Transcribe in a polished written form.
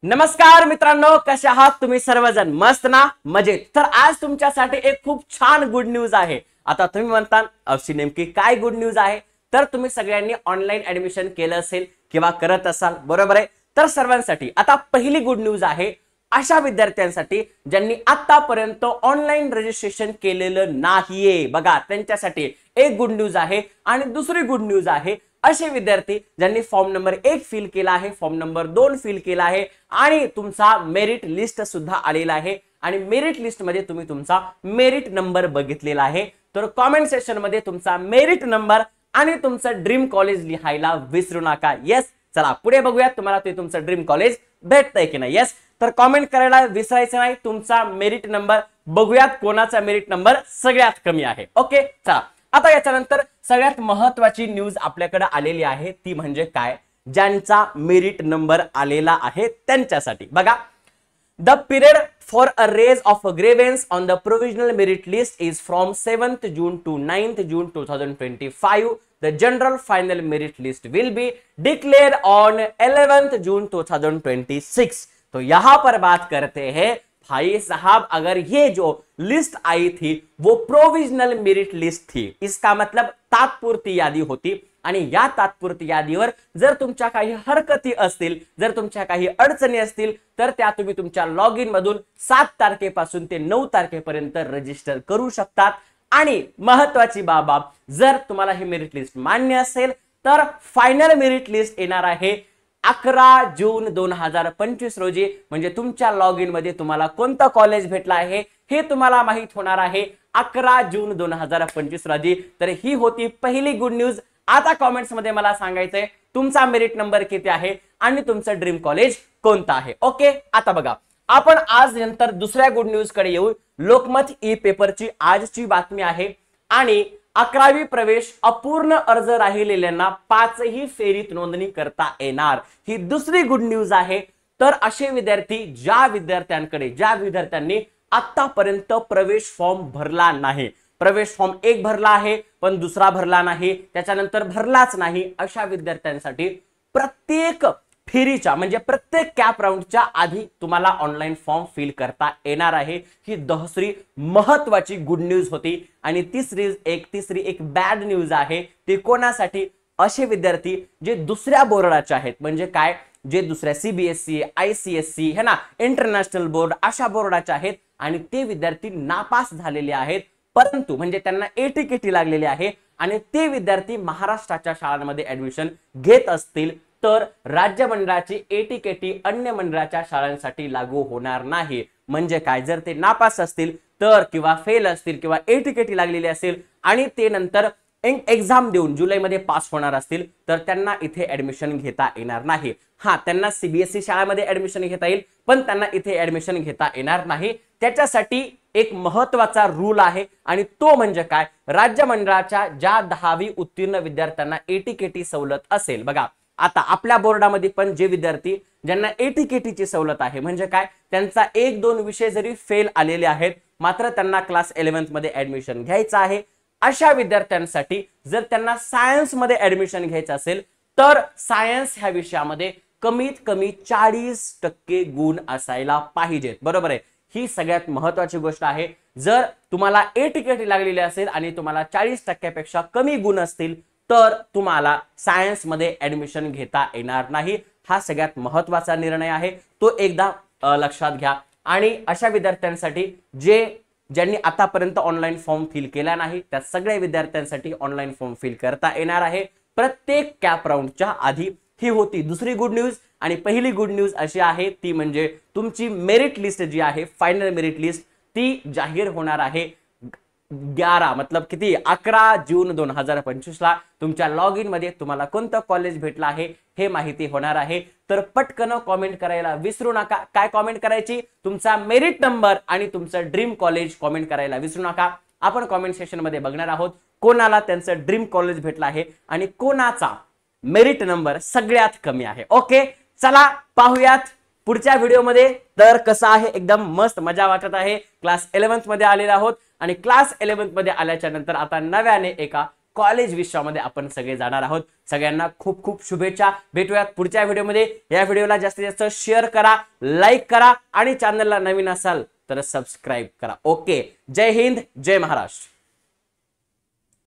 नमस्कार मित्रांनो, कसे आहात तुम्ही सर्वजण? मस्त ना? मजेत. तर आज तुमच्यासाठी एक खूप छान गुड न्यूज आहे. आता तुम्ही म्हणता अशी नेमकी काय गुड न्यूज आहे? तर तुम्ही सगळ्यांनी ऑनलाईन ऍडमिशन केलं असेल किंवा करत असाल, बरोबर आहे. तर सर्वांसाठी आता पहिली गुड न्यूज आहे अशा विद्यार्थ्यांसाठी ज्यांनी आतापर्यंत ऑनलाईन रजिस्ट्रेशन केलेलं नाहीये. बघा, त्यांच्यासाठी एक गुड न्यूज आहे. आणि दुसरी गुड न्यूज आहे असे विद्यार्थी ज्यांनी फॉर्म नंबर 1 फिल केला आहे, फॉर्म नंबर 2 फिल केला आहे आणि तुमचा मेरिट लिस्ट सुद्धा आलेला आहे आणि मेरिट लिस्ट मध्ये तुम्ही तुमचा मेरिट नंबर बघितलेला आहे. तर कमेंट सेक्शन मध्ये तुमचा मेरिट नंबर आणि तुमचं ड्रीम कॉलेज लिहायला विसरू नका. येस, चला पुढे बघूया तुम्हाला ते तुमचं ड्रीम कॉलेज भेटतंय की नाही. येस, तर कमेंट करायला विसरायचं नाही. तुमचा मेरिट नंबर बघूयात, कोणाचा मेरिट नंबर सगळ्यात कमी आहे. ओके, चला आता याच्यानंतर सगळ्यात महत्त्वाची न्यूज आपल्याकडे आलेली आहे, ती म्हणजे काय, ज्यांचा मेरिट नंबर आलेला आहे त्यांच्यासाठी. बघा, the period for a raise of grievances on the provisional merit list is from 7th June to 9th June 2025. The general final merit list will be declared on 11th June 2026. तो यहाँ पर बात करते हैं भाई साहब, अगर ये जो लिस्ट आई थी वो प्रोविजनल मेरिट लिस्ट थी, इसका मतलब तात्पुरती यादी होती. आणि या तात्पुरती यादीवर जर तुमच्या काही हरकती असतील, जर तुमच्या काही अडचणी असतील, तर त्या तुम्ही तुमच्या लॉग इन मधून 7 तारखेपासून ते 9 तारखेपर्यंत रजिस्टर करू शकतात. आणि महत्वाची बाब, जर तुम्हाला ही मेरिट लिस्ट मान्य असेल तर फायनल मेरिट लिस्ट येणार आहे 11 जून 2025 रोजी. म्हणजे तुमच्या लॉग इन मध्ये तुम्हाला कोणतं कॉलेज भेटलं आहे हे तुम्हाला माहित होणार आहे 11 जून 2025 रोजी. तर ही होती पहिली गुड न्यूज. आता कमेंट्स मध्ये मला सांगायचंय तुमचा मेरिट नंबर किती आहे आणि तुमचं ड्रीम कॉलेज कोणतं आहे. ओके, आता बघा, आपण आज नंतर दुसऱ्या गुड न्यूज कडे येऊ. लोकमत ई पेपरची आजची बातमी आहे आणि 11वी प्रवेश अपूर्ण अर्ज राहिलेल्यांना 5ही फेरीत नोंदणी करता येणार, ही दुसरी गुड न्यूज आहे. तर असे विद्यार्थी ज्या विद्यार्थ्यांनी आतापर्यंत प्रवेश फॉर्म भरला नाही, प्रवेश फॉर्म 1 भरला आहे पण दुसरा भरला नाही, त्याच्यानंतर भरलाच नाही, अशा विद्यार्थ्यांसाठी प्रत्येक फेरीच्या म्हणजे प्रत्येक कॅप राऊंडच्या आधी तुम्हाला ऑनलाईन फॉर्म फिल करता येणार आहे. ही दुसरी महत्वाची गुड न्यूज होती. आणि तिसरी एक बॅड न्यूज आहे. ते कोणासाठी? असे विद्यार्थी जे दुसऱ्या बोर्डाचे आहेत, म्हणजे काय, जे दुसऱ्या सीबीएसई, आयसीएसई है ना, इंटरनॅशनल बोर्ड अशा बोर्डाचे आहेत आणि ते विद्यार्थी नापास झालेले आहेत, परंतु म्हणजे त्यांना एटीकेटी लागलेली आहे आणि ते विद्यार्थी महाराष्ट्राच्या शाळांमध्ये ऍडमिशन घेत असतील तर राज्य मंडळाची एटीकेटी अन्य मंडळाच्या शाळांसाठी लागू होणार नाही. म्हणजे काय, जर ते नापास असतील तर किंवा फेल असतील किंवा एटीकेटी लागलेली असेल आणि ते नंतर एक्झाम देऊन जुलैमध्ये पास होणार असतील तर त्यांना इथे ऍडमिशन घेता येणार नाही. हा, त्यांना सीबीएसई शाळेमध्ये ऍडमिशन घेता येईल पण त्यांना इथे ऍडमिशन घेता येणार नाही. त्याच्यासाठी एक महत्वाचा रूल आहे आणि तो म्हणजे काय, राज्य मंडळाच्या ज्या 10वी उत्तीर्ण विद्यार्थ्यांना एटीकेटी सवलत असेल. बघा, आता आपल्या बोर्डामध्ये पण जे विद्यार्थी ज्यांना एटीकेटीची सवलत आहे, म्हणजे काय, त्यांचा 1-2 विषय जरी फेल आलेले आहेत मात्र त्यांना क्लास 11th मध्ये ऍडमिशन घ्यायचं आहे, अशा विद्यार्थ्यांसाठी जर त्यांना सायन्स मध्ये ऍडमिशन घ्यायचं असेल तर सायन्स ह्या विषयामध्ये कमीत कमी 40% गुण असायला पाहिजेत. बरोबर आहे, ही सगळ्यात महत्वाची गोष्ट आहे. जर तुम्हाला एटीकेटी लागलेली असेल आणि तुम्हाला 40% कमी गुण असतील तर तुम्हाला सायन्स मध्ये ऍडमिशन घेता येणार नाही. हा सगळ्यात महत्वाचा निर्णय आहे, तो एकदा लक्षात घ्या. आणि अशा विद्यार्थ्यांसाठी ज्यांनी आतापर्यंत ऑनलाईन फॉर्म फिल केला नाही त्या सगळ्या विद्यार्थ्यांसाठी ऑनलाईन फॉर्म फिल करता येणार आहे प्रत्येक कॅप राऊंडच्या आधी. ही होती दुसरी गुड न्यूज. आणि पहिली गुड न्यूज अशी आहे ती म्हणजे तुमची मेरिट लिस्ट जी आहे, फायनल मेरिट लिस्ट, ती जाहीर होणार आहे 11 जून 2025 ला. तुमच्या लॉग इन मध्ये तुम्हाला कोणतं कॉलेज भेटलं आहे हे माहिती होणार आहे. तर पटकन कमेंट करायला विसरू नका. काय कमेंट करायची? तुमचा मेरिट नंबर आणि तुमचं ड्रीम कॉलेज कमेंट करायला विसरू नका. आपण कमेंट सेक्शन मध्ये बघणार आहोत कोणाला त्यांचं ड्रीम कॉलेज भेटलं आहे आणि कोणाचा मेरिट नंबर सगळ्यात कमी आहे. ओके, चला पाहूयात पुढच्या व्हिडिओमध्ये. तर कसं आहे, एकदम मस्त मजा वाटत आहे. क्लास 11th मध्ये आलेलो आहोत आणि क्लास 11th मध्ये आल्याच्या नंतर आता नव्याने एका कॉलेज विश्वामध्ये आपण सगळे जाणार आहोत. सगळ्यांना खूप खूप शुभेच्छा. भेटूयात पुढच्या व्हिडिओमध्ये. या व्हिडिओला जास्तीत जास्त शेअर करा, लाईक करा आणि चॅनलला नवीन असाल तर सबस्क्राईब करा. ओके, जय हिंद, जय महाराष्ट्र.